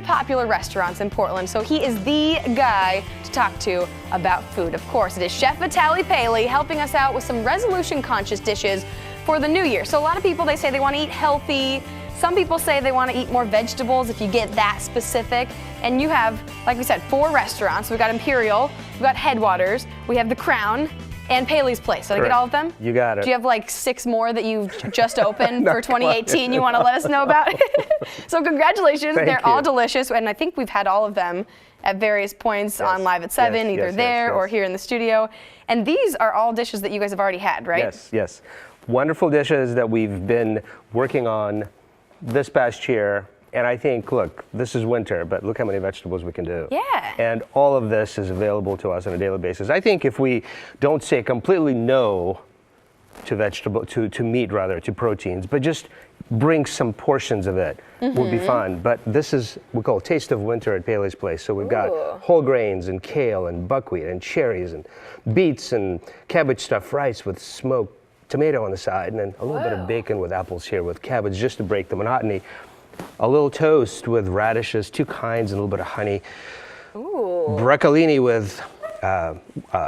popular restaurants in Portland, so he is the guy to talk to about food. Of course, it is Chef Vitaly Paley helping us out with some resolution-conscious dishes for the new year. So a lot of people, they say they want to eat healthy. Some people say they want to eat more vegetables if you get that specific. And you have, like we said, 4 restaurants. We've got Imperial, we've got Headwaters, we have The Crown, and Paley's Place. Did I get all of them? You got it. Do you have like 6 more that you've just opened for 2018 you want to let us know about? So congratulations. They're all delicious, and I think we've had all of them at various points on Live at 7, either there or here in the studio. And these are all dishes that you guys have already had, right? Yes, yes. Wonderful dishes that we've been working on this past year. And I think, look, this is winter, but look how many vegetables we can do. Yeah. And all of this is available to us on a daily basis. I think if we don't say completely no to meat rather, to proteins, but just bring some portions of it would be fun. But this is, we call it Taste of Winter at Paley's Place. So we've got whole grains and kale and buckwheat and cherries and beets and cabbage stuffed rice with smoked tomato on the side, and then a little bit of bacon with apples here with cabbage just to break the monotony. A little toast with radishes, 2 kinds, and a little bit of honey. Broccolini with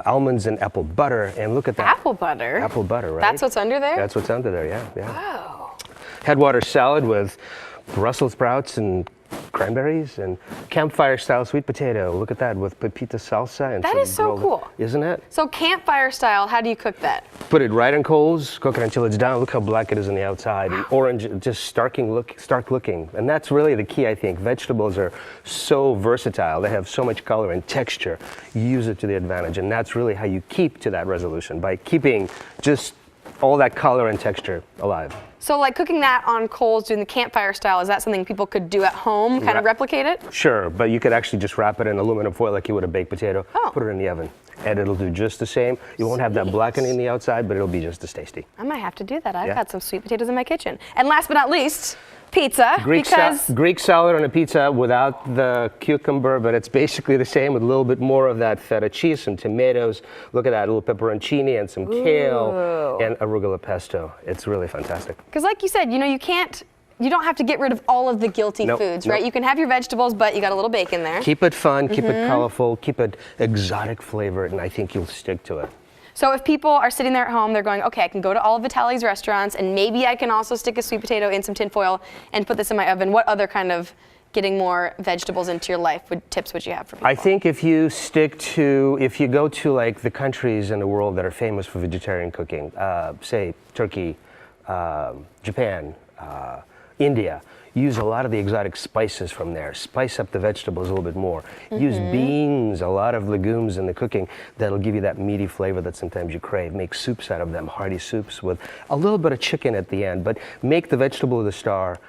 almonds and apple butter, and look at that. Apple butter? Apple butter, right? That's what's under there? That's what's under there, yeah. Wow. Headwaters salad with Brussels sprouts and cranberries, and Campfire style sweet potato. Look at that with pepita salsa. And that is so cool. Isn't it? So Campfire style, how do you cook that? Put it right on coals, cook it until it's done. Look how black it is on the outside. And orange, just stark looking. And that's really the key, I think. Vegetables are so versatile. They have so much color and texture. Use it to the advantage. And that's really how you keep to that resolution, by keeping just all that color and texture alive. So like cooking that on coals, doing the Campfire style, is that something people could do at home, kind of replicate it? Sure, but you could actually just wrap it in aluminum foil like you would a baked potato, put it in the oven, and it'll do just the same. You won't have that blackening in the outside, but it'll be just as tasty. I might have to do that. I've got some sweet potatoes in my kitchen. And last but not least, pizza. Greek salad on a pizza without the cucumber, but it's basically the same with a little bit more of that feta cheese, some tomatoes. Look at that, a little pepperoncini and some kale and arugula pesto. It's really fantastic. Because like you said, you know, you don't have to get rid of all of the guilty foods, right? You can have your vegetables, but you got a little bacon there. Keep it fun, keep it colorful, keep it exotic flavored, and I think you'll stick to it. So if people are sitting there at home, they're going, okay, I can go to all of Vitaly's restaurants, and maybe I can also stick a sweet potato in some tin foil and put this in my oven. What other kind of getting more vegetables into your life tips would you have for people? I think if you go to like the countries in the world that are famous for vegetarian cooking, say Turkey, Japan, India, use a lot of the exotic spices from there. Spice up the vegetables a little bit more. Use beans, a lot of legumes in the cooking that'll give you that meaty flavor that sometimes you crave. Make soups out of them, hearty soups with a little bit of chicken at the end, but make the vegetable the star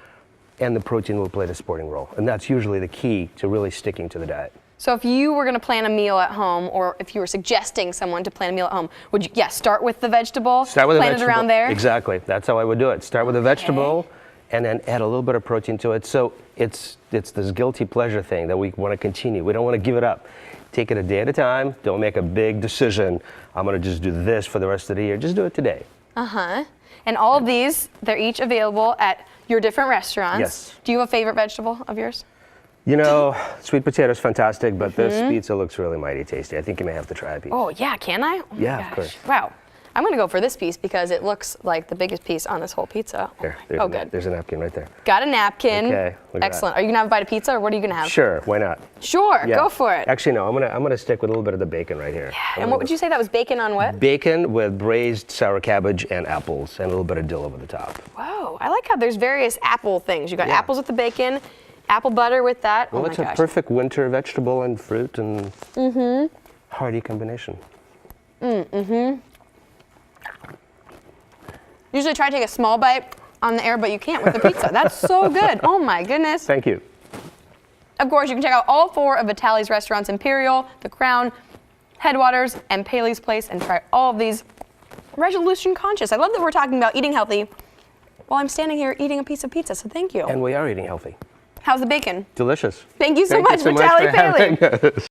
and the protein will play the supporting role. And that's usually the key to really sticking to the diet. So if you were going to plan a meal at home, or if you were suggesting someone to plan a meal at home, would you, start with the vegetable, plan it around there? Exactly, that's how I would do it. Start with the vegetable, and then add a little bit of protein to it. So it's this guilty pleasure thing that we want to continue. We don't want to give it up. Take it a day at a time. Don't make a big decision. I'm going to just do this for the rest of the year. Just do it today. And all of these, they're each available at your different restaurants. Yes. Do you have a favorite vegetable of yours? You know, sweet potato is fantastic, but this pizza looks really mighty tasty. I think you may have to try a piece. Oh yeah, can I? Oh yeah, of course. Wow. I'm going to go for this piece because it looks like the biggest piece on this whole pizza. Good. There's a napkin right there. Got a napkin. Okay. Excellent. Are you going to have a bite of pizza, or what are you going to have? Sure. Why not? Sure. Go for it. Actually, no. I'm gonna stick with a little bit of the bacon right here. Yeah. And what would you say that was? Bacon on what? Bacon with braised sour cabbage and apples, and a little bit of dill over the top. Whoa. I like how there's various apple things. You got apples with the bacon, apple butter with that. Well, oh my it's gosh. a perfect winter vegetable and fruit and hearty combination. Usually try to take a small bite on the air, but you can't with the pizza. That's so good. Oh my goodness. Thank you. Of course, you can check out all 4 of Vitaly's restaurants: Imperial, The Crown, Headwaters, and Paley's Place, and try all of these resolution conscious. I love that we're talking about eating healthy while I'm standing here eating a piece of pizza, so thank you. And we are eating healthy. How's the bacon? Delicious. Thank you so much, Vitaly Paley.